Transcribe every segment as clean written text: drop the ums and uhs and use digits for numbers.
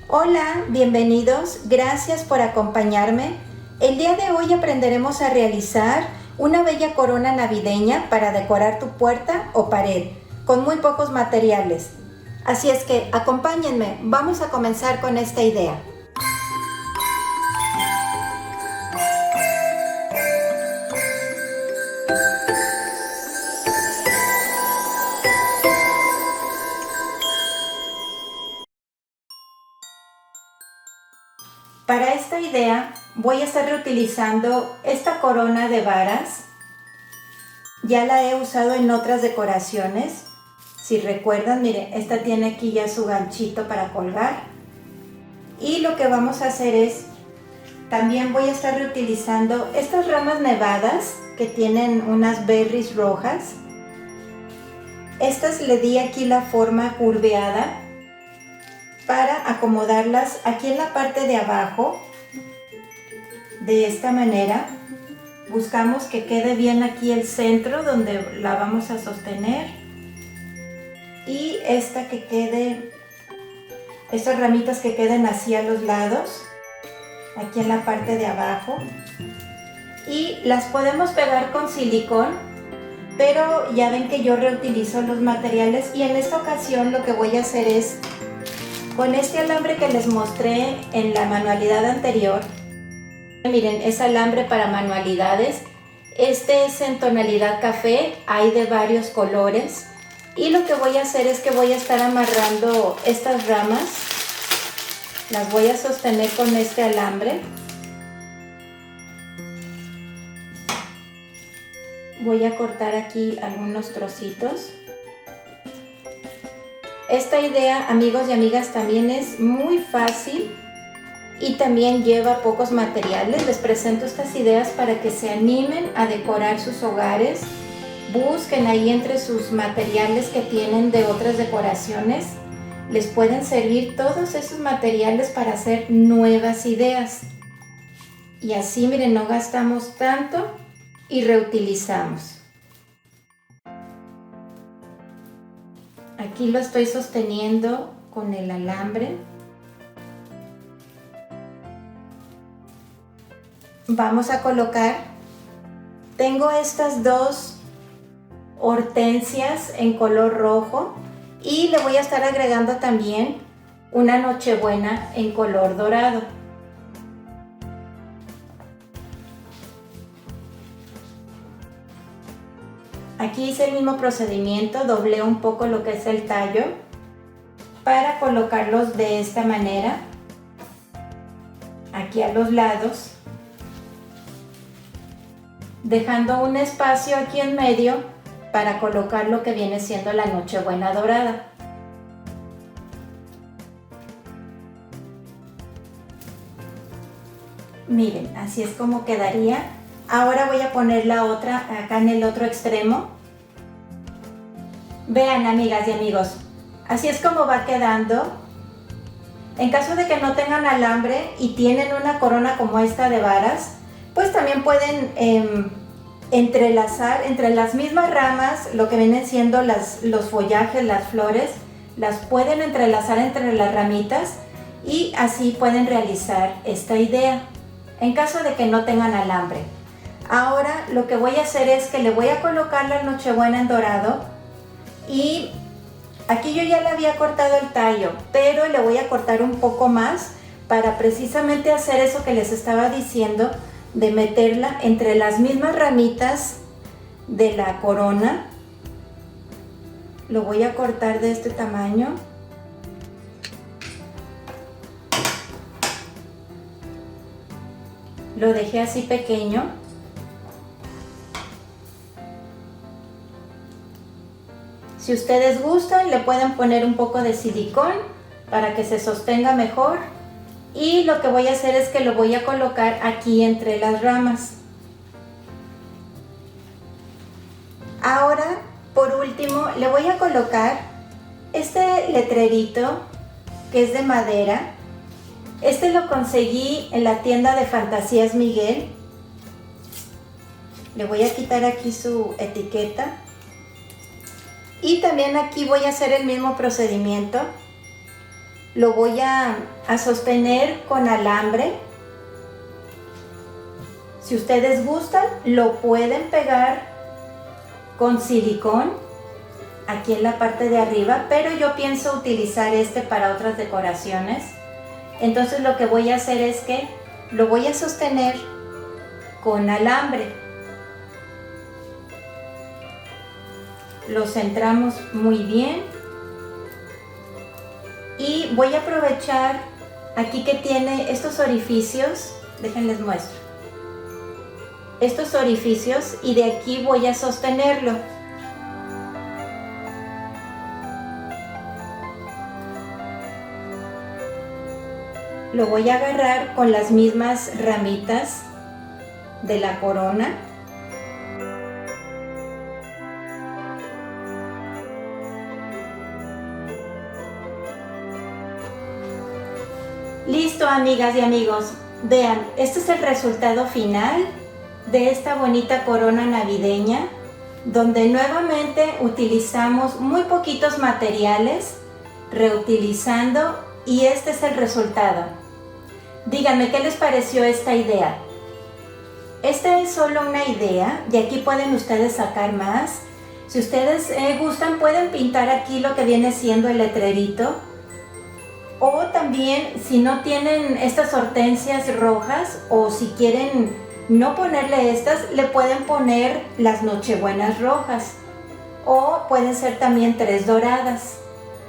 Hola, bienvenidos, gracias por acompañarme. El día de hoy aprenderemos a realizar una bella corona navideña para decorar tu puerta o pared, con muy pocos materiales. Así es que acompáñenme, vamos a comenzar con esta idea. Para esta idea voy a estar reutilizando esta corona de varas. Ya la he usado en otras decoraciones. Si recuerdan, miren, esta tiene aquí ya su ganchito para colgar. Y lo que vamos a hacer es, también voy a estar reutilizando estas ramas nevadas que tienen unas berries rojas. Estas le di aquí la forma curveada para acomodarlas aquí en la parte de abajo. De esta manera buscamos que quede bien aquí el centro donde la vamos a sostener, y esta que quede, estas ramitas que queden hacia los lados, aquí en la parte de abajo, y las podemos pegar con silicón, pero ya ven que yo reutilizo los materiales, y en esta ocasión lo que voy a hacer es, con este alambre que les mostré en la manualidad anterior, miren, es alambre para manualidades. Este es en tonalidad café, hay de varios colores. Y lo que voy a hacer es que voy a estar amarrando estas ramas. Las voy a sostener con este alambre. Voy a cortar aquí algunos trocitos. Esta idea, amigos y amigas, también es muy fácil y también lleva pocos materiales. Les presento estas ideas para que se animen a decorar sus hogares. Busquen ahí entre sus materiales que tienen de otras decoraciones. Les pueden servir todos esos materiales para hacer nuevas ideas. Y así, miren, no gastamos tanto y reutilizamos. Aquí lo estoy sosteniendo con el alambre. Vamos a colocar, tengo estas dos hortensias en color rojo, y le voy a estar agregando también una nochebuena en color dorado. Aquí hice el mismo procedimiento, doblé un poco lo que es el tallo para colocarlos de esta manera, aquí a los lados, dejando un espacio aquí en medio para colocar lo que viene siendo la nochebuena dorada. Miren, así es como quedaría. Ahora voy a poner la otra acá en el otro extremo. Vean, amigas y amigos, así es como va quedando. En caso de que no tengan alambre y tienen una corona como esta de varas, pues también pueden entrelazar entre las mismas ramas lo que vienen siendo los follajes, las flores, las pueden entrelazar entre las ramitas, y así pueden realizar esta idea en caso de que no tengan alambre. Ahora lo que voy a hacer es que le voy a colocar la nochebuena en dorado, y aquí yo ya le había cortado el tallo, pero le voy a cortar un poco más para precisamente hacer eso que les estaba diciendo, de meterla entre las mismas ramitas de la corona. Lo voy a cortar de este tamaño. Lo dejé así pequeño. Si ustedes gustan, le pueden poner un poco de silicón para que se sostenga mejor. Y lo que voy a hacer es que lo voy a colocar aquí entre las ramas. Ahora, por último, le voy a colocar este letrerito que es de madera. Este lo conseguí en la tienda de Fantasías Miguel. Le voy a quitar aquí su etiqueta. Y también aquí voy a hacer el mismo procedimiento. lo voy a sostener con alambre. Si ustedes gustan, lo pueden pegar con silicón aquí en la parte de arriba, pero yo pienso utilizar este para otras decoraciones. Entonces lo que voy a hacer es que lo voy a sostener con alambre. Lo centramos muy bien y voy a aprovechar aquí que tiene estos orificios, déjenles muestro, estos orificios, y de aquí voy a sostenerlo. Lo voy a agarrar con las mismas ramitas de la corona. Listo, amigas y amigos. Vean, este es el resultado final de esta bonita corona navideña, donde nuevamente utilizamos muy poquitos materiales, reutilizando, y este es el resultado. Díganme, ¿qué les pareció esta idea? Esta es solo una idea, y aquí pueden ustedes sacar más. Si ustedes gustan, pueden pintar aquí lo que viene siendo el letrerito. O también, si no tienen estas hortensias rojas, o si quieren no ponerle estas, le pueden poner las nochebuenas rojas. O pueden ser también 3 doradas.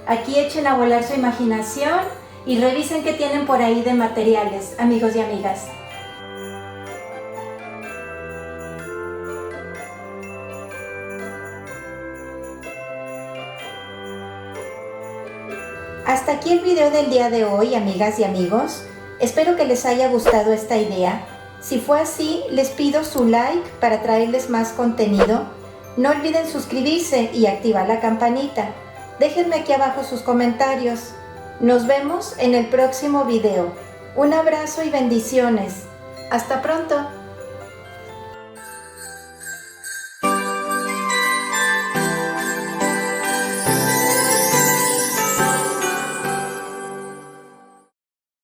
Aquí echen a volar su imaginación y revisen qué tienen por ahí de materiales, amigos y amigas. Hasta aquí el video del día de hoy, amigas y amigos. Espero que les haya gustado esta idea. Si fue así, les pido su like para traerles más contenido. No olviden suscribirse y activar la campanita. Déjenme aquí abajo sus comentarios. Nos vemos en el próximo video. Un abrazo y bendiciones. Hasta pronto.